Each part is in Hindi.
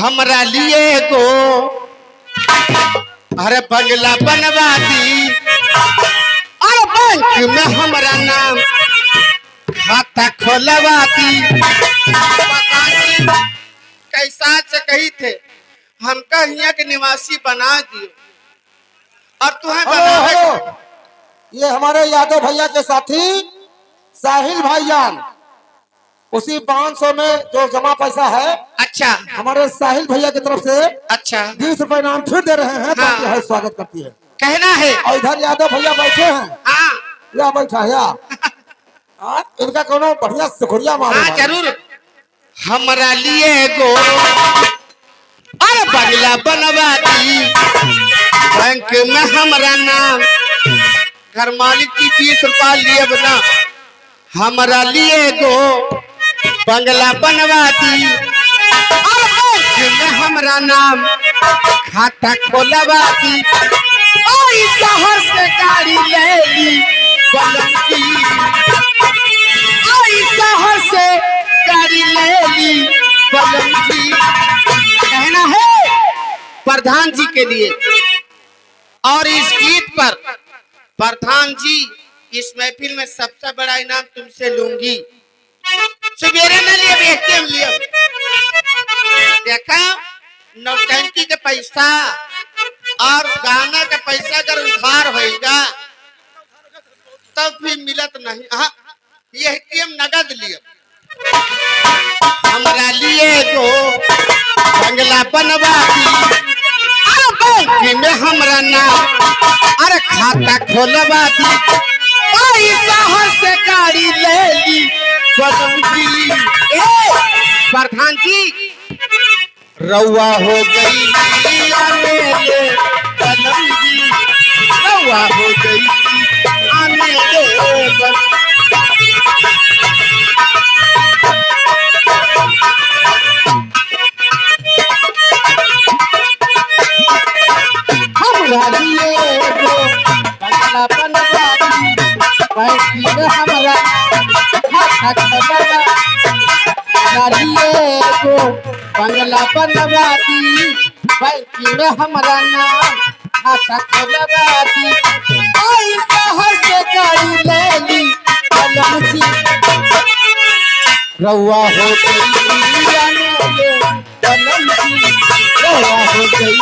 हमरा लिए को अरे बंगला बनवा दी और बैंक में हमारा नाम खाता खोलवा दी। कैसा से कही थे हमका यहाँ के निवासी बना दियो और तुम्हें बना। ये हमारे यादव भैया के साथी साहिल भाईजान, उसी 500 में जो जमा पैसा है अच्छा हमारे साहिल भैया की तरफ से अच्छा 20 रुपए नाम फिर दे रहे हैं। हाँ। तो है स्वागत करती है कहना है। और इधर यादव भैया बैठे हैं। हाँ या बैठा या इनका कोनो बढ़िया शुक्रिया मानो। हाँ जरूर। हमरा लिए गो अरे बंगला बनवा दी बैंक में हमारा नाम घर मालिक की 20 रुपया लिए बना। हमरा लिए गो बंगला बनवा दी और बैंक में हमारा नाम खाता खोलवा दी। और इस शहर से गाड़ी ले ली बलम की और इस शहर से गाड़ी ले ली बलम की। कहना है प्रधान जी के लिए और इस गीत पर प्रधान जी इस महफिल में सबसे बड़ा इनाम तुमसे लूंगी। सवेरे में लिए बेहतरीन लिए देखा नौटंकी के पैसा और गाना का पैसा अगर उधार होगा तब भी मिलत नहीं। हाँ ये नगद लिए हमरा लिए तो बंगला बनवा दी बैंक में हमरा नाम अरे खाता खोलवा दी और शहर से गाड़ी ले ली बलम की। प्रधान जी रउआ हो गई बलम की रउआ हो गई आने दे हमरा लिए गो बंगला बनवा दी बैंक में हमरा खाता खोलवा लिए गो बंगला बनवा दी बैंक में हमरा नाम खाता खोलवा दी और शहर से गाड़ी ले ली बलम की रउआ हो गई बलम की रउआ हो गई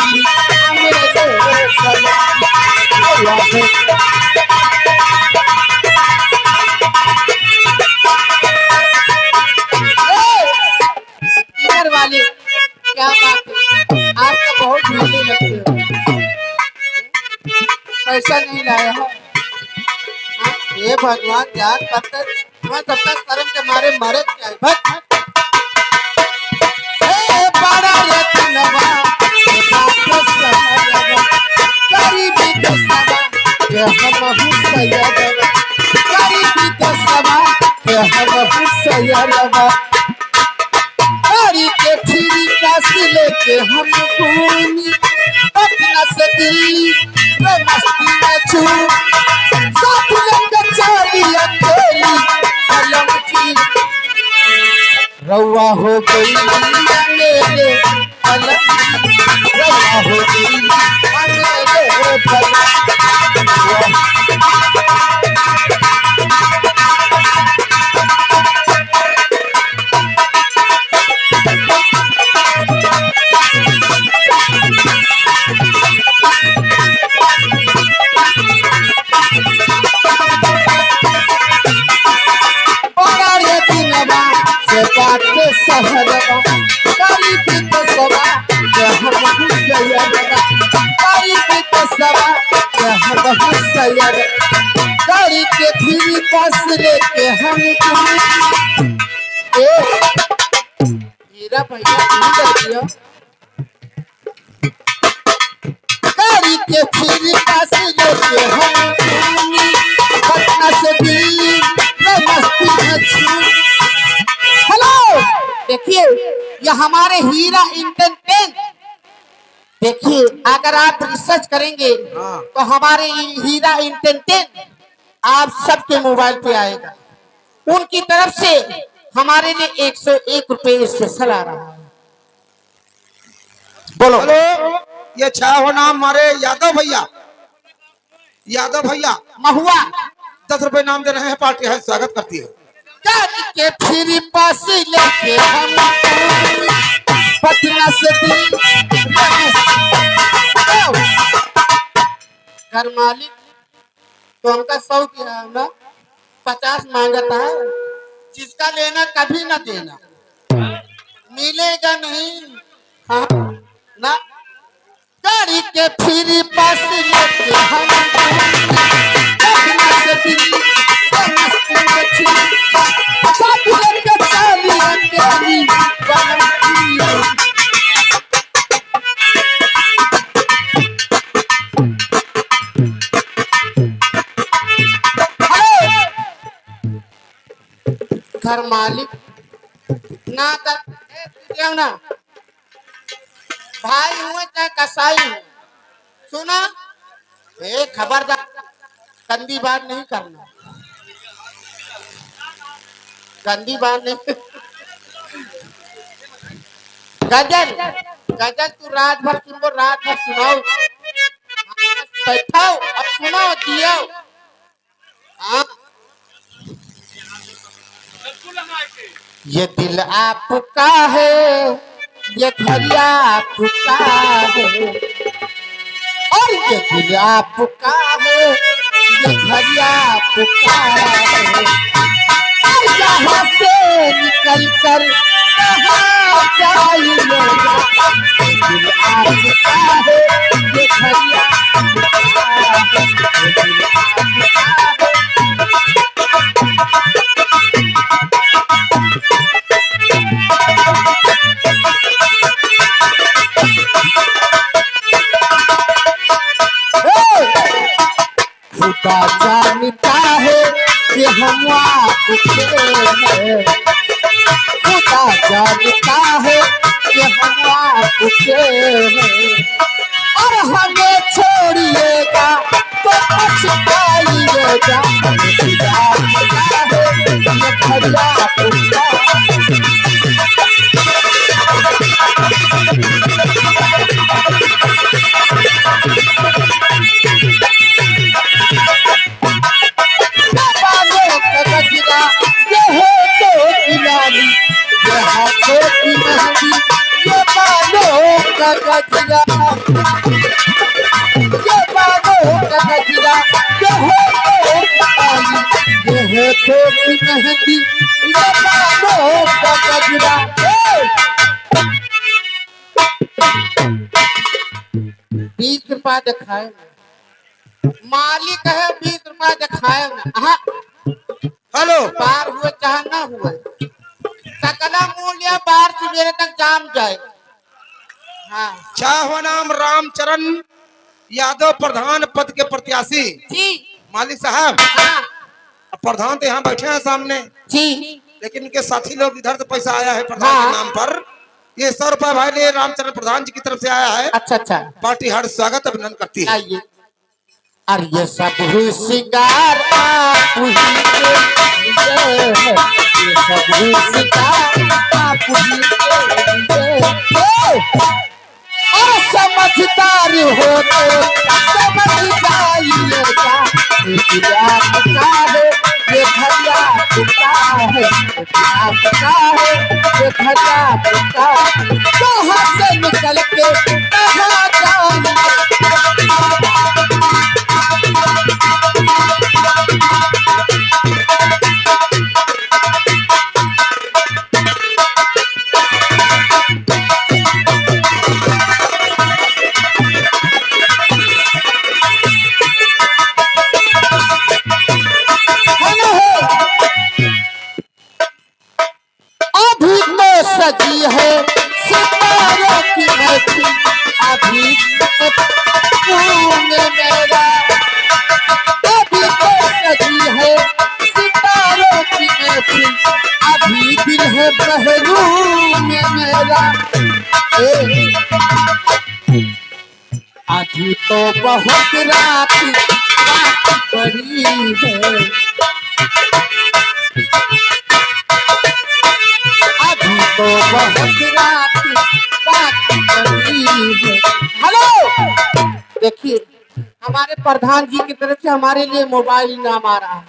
इधर वाले क्या बात है आप तो बहुत ढीले लगते हो पैसा नहीं लाया है। ये भगवान जान पत्थर मैं तब तक कर्म के मारे मारे बड़ा रत्नवा गरीबी के सवा के हम हुसैयदवा गरीबी के सवा के हम हुसैयदवा गाड़ी के फिरी पास लेके हम घूमी पटना से दिल्ली में मस्ती में छू साथ लेके चली अकेली बलम की रउआ हो गई मेरे बलम रउआ हो गई मेरे बलम। गाड़ी के फिर पास लेके हम हीरा भैया गाड़ी के फिर पास लेके हम पटना से दिल्ली में मस्ती में। हेलो देखिए ये हमारे हीरा इंटरटेन देखिए अगर आप रिसर्च करेंगे तो हमारे हीरा इंटरटेन आप सबके मोबाइल पे आएगा। उनकी तरफ से हमारे लिए 101 रुपए स्पेशल आ रहा है। बोलो। हेलो, ये छह हो नाम हमारे यादव भैया। यादव भैया महुआ 10 रुपए नाम दे रहे हैं, पार्टी है स्वागत करती है। के फिर पास लेके हम पटना से दिल्ली घर मालिक तो हमका 100 किया है ना, 50 मांगता है। जिसका लेना कभी ना देना, मिलेगा नहीं। हाँ ना, गाड़ी के फिर पास लेके हम पटना से दिल्ली मस्ती में छिड़ी, सब लेके चली अकेली बनती। घर मालिक ना कर देव ना, भाई हुए चाहे कसाई हुए, सुना ए खबरदार, गंदी बात नहीं करना, गंदी बात नहीं। गजल गजल तू रात भर सुनो, रात भर सुनाओ, बैठाओ और सुनाओ दियो। हाँ, ये दिल आपका है, ये घर आपका है, और ये दिल आपका है, ये घर आपका है, और यहाँ से निकल कर कहाँ जाइएगा। ये दिल आपका है, ये घर आपका है, ये दिल आपका है। खुदा जानता है कि हम आपके हैं, खुदा जानता है कि हम आपके हैं, और हमें छोड़िएगा तो पछताइएगा। खुदा जानता है कि घर आपका गजरा, ये बालों का गजरा, ये है छोटी मेहंदी, ये बालों का गजरा। 20 रुपया दिखाए, मालिक है 20 रुपया दिखाए। हेलो, बार हुए चाहे ना हुए, सकला मूल्य बार सवेरे तक जाम जाए। हाँ छह हो नाम रामचरण यादव, प्रधान पद के प्रत्याशी। जी मालिक साहब, हाँ प्रधान तो यहाँ बैठे हैं सामने, जी, लेकिन इनके साथी लोग इधर से पैसा आया है प्रधान हाँ। के नाम पर। ये 100 रुपया भाई ने रामचरण प्रधान जी की तरफ से आया है। अच्छा अच्छा, पार्टी हर स्वागत अभिनंदन करती है। आइए। और ये सब हुई सिंगार आप ही के लिए है, ये सब हुई सिंगार आप ही के लिए है। और समझदार हो तो समझ जाइएगा। ये दिल आपका है, ये घर आपका है, ये दिल आपका है, ये घर आपका है। कहाँ से निकल के कहाँ जाइएगा। सजी है सितारों की महफिल, अभी में मेरा, अभी तो सजी है सितारों की महफिल, अभी दिल है पहलू में मेरा। अभी तो बहुत रात पड़ी है, तो बहुत रात बात करती है। हेलो, देखिए हमारे प्रधान जी की तरफ से हमारे लिए मोबाइल नाम आ रहा है।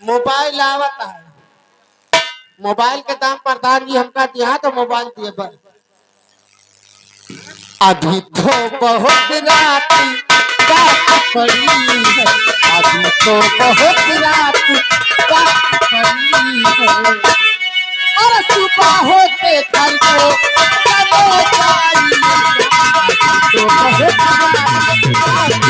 मोबाइल आवत है, मोबाइल के दाम प्रधान जी हमका दिया तो मोबाइल दिए बस। अभी तो बहुत रात बात पड़ी है, अभी तो बहुत रात बात पड़ी है, और सुबह होते घर को चलो जाइए, अभी तो बहुत रात बात पड़ी